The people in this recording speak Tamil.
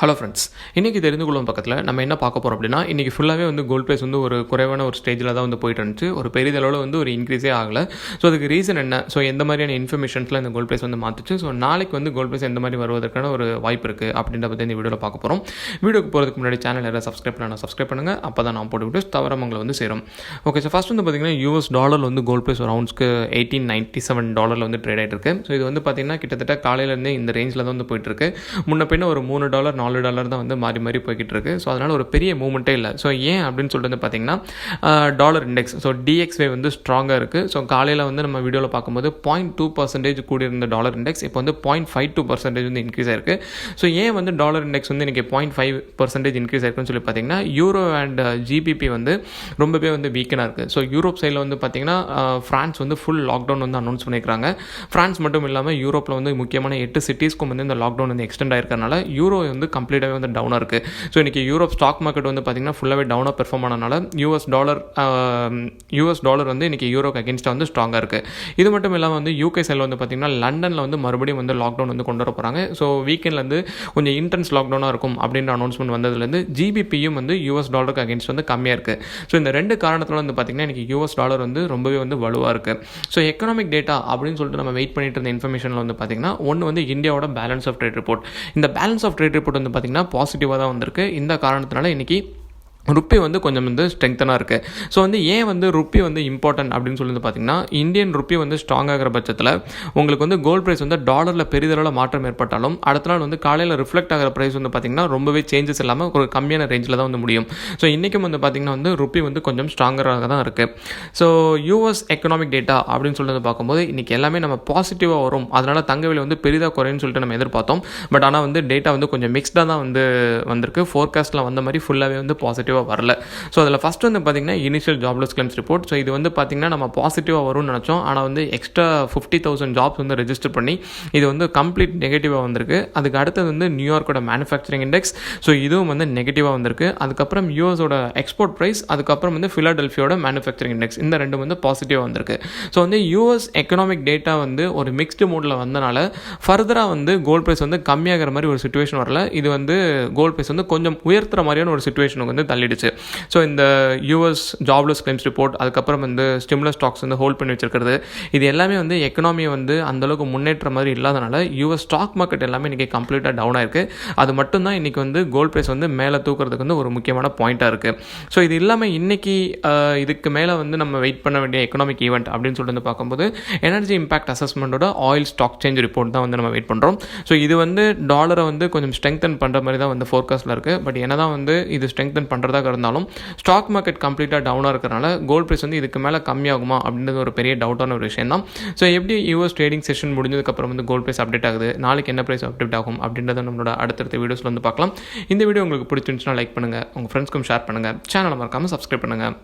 ஹலோ ஃப்ரெண்ட்ஸ், இன்றைக்கி தெரிந்து கொள்ளும் பக்கத்தில் நம்ம என்ன பார்க்க போகிறோம் அப்படின்னா, இன்றைக்கி ஃபுல்லாகவே வந்து கோல்ட் ப்ரைஸ் வந்து ஒரு குறைவான ஒரு ஸ்டேஜில் தான் வந்து போயிட்டு இருந்துச்சு. ஒரு பெரிதளவில் வந்து ஒரு இன்க்ரீஸே ஆகலை. ஸோ அதுக்கு ரீசன் என்ன, ஸோ எந்த மாதிரியான இன்ஃபர்மேஷன்ஸில் இந்த கோல்ட் ப்ரைஸ் வந்து மாற்றுச்சு, ஸோ நாளைக்கு வந்து கோல்ட் ப்ரைஸ் எந்த மாதிரி வருவதற்கான ஒரு வாய்ப்பு இருக்குது அப்படின்ற பற்றி இந்த வீடியோவில் பார்க்க போகிறோம். வீடியோக்கு போகிறதுக்கு முன்னாடி சேனல் யாராவது சப்ஸ்கிரைப் பண்ணுங்கள். அப்போ தான் நான் போட்டு வீடியோஸ் தவிர உங்களை வந்து சேரும். ஓகே, ஸோ ஃபஸ்ட் வந்து பார்த்திங்கன்னா US டாலர் வந்து கோல்ட் ப்ரைஸ் ஒரு அவுன்ஸ்க்கு $1897 வந்து ட்ரேட் ஆகிட்டு இருக்கு. ஸோ இது வந்து பார்த்திங்கன்னா கிட்டத்தட்ட காலையிலேருந்தே இந்த ரேஞ்சில் தான் வந்து போயிட்டுருக்கு. முன்ன பின்ன ஒரு $3 $4 தான் வந்து மாறி போய்கிட்டு இருக்கு. ஸோ அதனால் ஒரு பெரிய மூவ்மெண்ட்டே இல்லை. ஸோ ஏன் அப்படின்னு சொல்லிட்டு வந்து பார்த்தீங்கன்னா, டாலர் இண்டெக்ஸ் ஸோ DXY வந்து ஸ்ட்ராங்காக இருக்குது. ஸோ காலையில் வந்து நம்ம வீடியோவில் பார்க்கும்போது 0.2% கூடியிருந்த டாலர் இண்டெக்ஸ் இப்போ வந்து 0.52% வந்து இன்க்ரீஸ் ஆயிருக்கு. ஸோ ஏன் வந்து டாலர் இண்டெக்ஸ் வந்து இன்றைக்கி 0.5% இன்க்ரீஸ் ஆயிருக்குன்னு சொல்லி பார்த்தீங்கன்னா, யூரோ அண்ட் GBP வந்து ரொம்பவே வந்து வீக்கனாக இருக்குது. ஸோ யூரோப் சைடில் வந்து பார்த்தீங்கன்னா, ஃப்ரான்ஸ் வந்து ஃபுல் லாக்டவுன் வந்து அனௌன்ஸ் பண்ணியிருக்காங்க. ஃப்ரான்ஸ் மட்டும் இல்லாமல் யூரோப்பில் வந்து முக்கியமான 8 சிட்டிஸ்க்கும் வந்து இந்த லாக்டவுன் வந்து எக்ஸ்டெண்ட் ஆயிருக்கனால யூரோ வந்து கம்ப்ளீட்டாகவே வந்து டவுனாக இருக்குது. ஸோ இன்றைக்கி யூரோப் ஸ்டாக் மார்க்கெட் வந்து பார்த்திங்கன்னா ஃபுல்லாகவே டவுனாக பெர்ஃபார்ம் ஆனனால US டாலர் வந்து இன்றைக்கி யூரோக்கு அகேன்ஸ்டாக வந்து ஸ்ட்ராங்காக இருக்குது. இது மட்டும் இல்லாமல் வந்து UK சைடில் வந்து பார்த்திங்கன்னா லண்டனில் வந்து மறுபடியும் வந்து லாக்டவுன் வந்து கொண்டு வர போகிறாங்க. ஸோ வீக்கெண்ட்லேருந்து கொஞ்சம் இன்டென்ஸ் லாக்டவுனாக இருக்கும் அப்படின்ற அனௌன்ஸ்மெண்ட் வந்ததுலேருந்து GBPயும் வந்து US டாலருக்கு அகேன்ஸ்ட் வந்து கம்மியாக இருக்குது. ஸோ இந்த ரெண்டு காரணத்தில் வந்து பார்த்திங்கன்னா இன்றைக்கி US டாலர் வந்து ரொம்பவே வந்து வலுவாக இருக்குது. ஸோ எக்கனாமிக் டேட்டா அப்படின்னு சொல்லிட்டு நம்ம வெயிட் பண்ணிட்டு இருந்த இன்ஃபர்மேஷனில் வந்து பார்த்திங்கன்னா ஒன்று வந்து இந்தியாவோட பேலன்ஸ் ஆஃப் ட்ரேட் ரிப்போர்ட். இந்த பேலன்ஸ் ஆஃப் ட்ரேட் ரிப்போர்ட் வந்து பார்த்திங்கன்னா பாசிட்டிவாக தான் வந்திருக்கு. இந்த காரணத்தினால இன்றைக்கி ருப்பி வந்து கொஞ்சம் வந்து ஸ்ட்ரெங்தனாக இருக்குது. ஸோ வந்து ஏன் வந்து ருப்பி வந்து இம்பார்ட்டன்ட் அப்படின்னு சொல்லி பார்த்தீங்கன்னா, இந்தியன் ருப்பி வந்து ஸ்ட்ராங் ஆகிற பட்சத்தில் உங்களுக்கு வந்து கோல்ட் ப்ரைஸ் வந்து டாலரில் பெரிதளவில் மாற்றம் ஏற்பட்டாலும் அடுத்த நாள் வந்து காலையில் ரிஃப்ளெக்ட் ஆகிற ப்ரைஸ் வந்து பார்த்திங்கன்னா ரொம்பவே சேஞ்சஸ் இல்லாமல் ஒரு கம்மியான ரேஞ்சில் தான் வந்து முடியும். ஸோ இன்றைக்கும் வந்து பார்த்திங்கன்னா வந்து ருப்பி வந்து கொஞ்சம் ஸ்ட்ராங்கராக தான் இருக்குது. ஸோ US எக்கனாமிக் டேட்டா அப்படின்னு சொல்லிட்டு பார்க்கும்போது இன்றைக்கி எல்லாமே நம்ம பாசிட்டிவாக வரும். அதனால் தங்க விலை வந்து பெரிதாக குறையுன்னு சொல்லிட்டு நம்ம எதிர்பார்த்தோம். பட் ஆனால் வந்து டேட்டா வந்து கொஞ்சம் மிக்ஸ்டாக தான் வந்து வந்திருக்கு. ஃபோர்காஸ்ட்டில் வந்த மாதிரி ஃபுல்லாகவே வந்து பாசிட்டிவாக வரல. ஸோ அதில் ஃபஸ்ட் வந்து பார்த்திங்கன்னா initial jobless claims report. So இது வந்து பார்த்திங்கன்னா நம்ம பாசிட்டிவாக வரும்னு நினச்சோம். ஆனால் வந்து எக்ஸ்ட்ரா 50,000 ஜாப்ஸ் வந்து ரெஜிஸ்டர் பண்ணி இது வந்து கம்ப்ளீட் நெகட்டிவாக வந்திருக்கு. அதுக்கு அடுத்தது வந்து நியூயார்க்கோட மேனுஃபேக்சரிங் இண்டெக்ஸ். ஸோ இதுவும் வந்து நெகட்டிவாக வந்திருக்கு. அதுக்கப்புறம் யூஎஸோட எக்ஸ்போர்ட் ப்ரைஸ், அதுக்கப்புறம் வந்து ஃபிலாடெல்ஃபியோட மேனுஃபேக்சரிங் இண்டெக்ஸ், இந்த ரெண்டும் வந்து பாசிட்டிவாக வந்திருக்கு. ஸோ வந்து US எக்கனாமிக் டேட்டா வந்து ஒரு மிக்ஸ்டு மூடில் வந்தனால ஃபர்தராக வந்து கோல்ட் ப்ரைஸ் வந்து கம்மியாகிற மாதிரி ஒரு சுச்சுவேஷன் வரல. இது வந்து கோல்ட் ப்ரைஸ் வந்து கொஞ்சம் உயர்த்துற மாதிரியான ஒரு சுச்சுவேஷனுக்கு வந்து தள்ளிடுச்சு. ஸோ இந்த US ஜாப்லெஸ் கிளைம்ஸ் ரிப்போர்ட், அதுக்கப்புறம் வந்து ஸ்டிமுலஸ் ஸ்டாக்ஸ் வந்து ஹோல்ட் பண்ணி வச்சிருக்கிறது, இது எல்லாமே வந்து எக்கனாமியை வந்து அந்தளவுக்கு முன்னேற்ற மாதிரி இல்லாதனால US ஸ்டாக் மார்க்கெட் எல்லாமே இன்றைக்கி கம்ப்ளீட்டாக டவுன் ஆயிருக்கு. அது மட்டும்தான் இன்றைக்கி வந்து கோல்ட் ப்ரைஸ் வந்து மேலே தூக்குறதுக்கு வந்து ஒரு முக்கியமான பாயிண்ட்டாக இருக்குது. ஸோ இது இல்லாமல் இன்றைக்கி இதுக்கு மேலே வந்து நம்ம வெயிட் பண்ண வேண்டிய எக்கனாமிக் ஈவெண்ட் அப்படின்னு சொல்லிட்டு பார்க்கும்போது எனர்ஜி இம்பாக்ட் அசஸ்மெண்ட்டோட ஆயில் ஸ்டாக் சேஞ்ச் ரிப்போர்ட் தான் வந்து நம்ம வெயிட் பண்ணுறோம். ஸோ இது வந்து டாலரை வந்து கொஞ்சம் ஸ்ட்ரெங்தன் பண்ணுற மாதிரி தான் வந்து ஃபோர்காஸ்ட்டில் இருக்குது. பட் என்ன தான் வந்து இது ஸ்ட்ரெங்தன் பண்ணுறதாக இருந்தாலும் ஸ்டாக் மார்க்கெட் கம்ப்ளீட்டாக டவுனாக இருக்கிறனால கோல்ட் ப்ரைஸ் வந்து இதுக்கு மேலே கம்மியாகுமா அப்படின்றது ஒரு பெரிய டவுட்டான ஒரு விஷயம் தான். ஸோ எப்படி US ட்ரேடிங் செஷன் முடிஞ்சதுக்கப்புறம் வந்து கோல்ட் ப்ரைஸ் அப்டேட் ஆகுது, நாளைக்கு என்ன ப்ரைஸ் அப்டேட் ஆகும் அப்படின்றத நம்மளோட அடுத்தடுத்த வீடியோஸில் வந்து பார்க்கலாம். இந்த வீடியோ உங்களுக்கு பிடிச்சிருந்துச்சுன்னா லைக் பண்ணுங்கள், உங்கள் ஃப்ரெண்ட்ஸ்க்கும் ஷேர் பண்ணுங்கள், சேனலை மறக்காமல் சப்ஸ்கிரைப் பண்ணுங்கள்.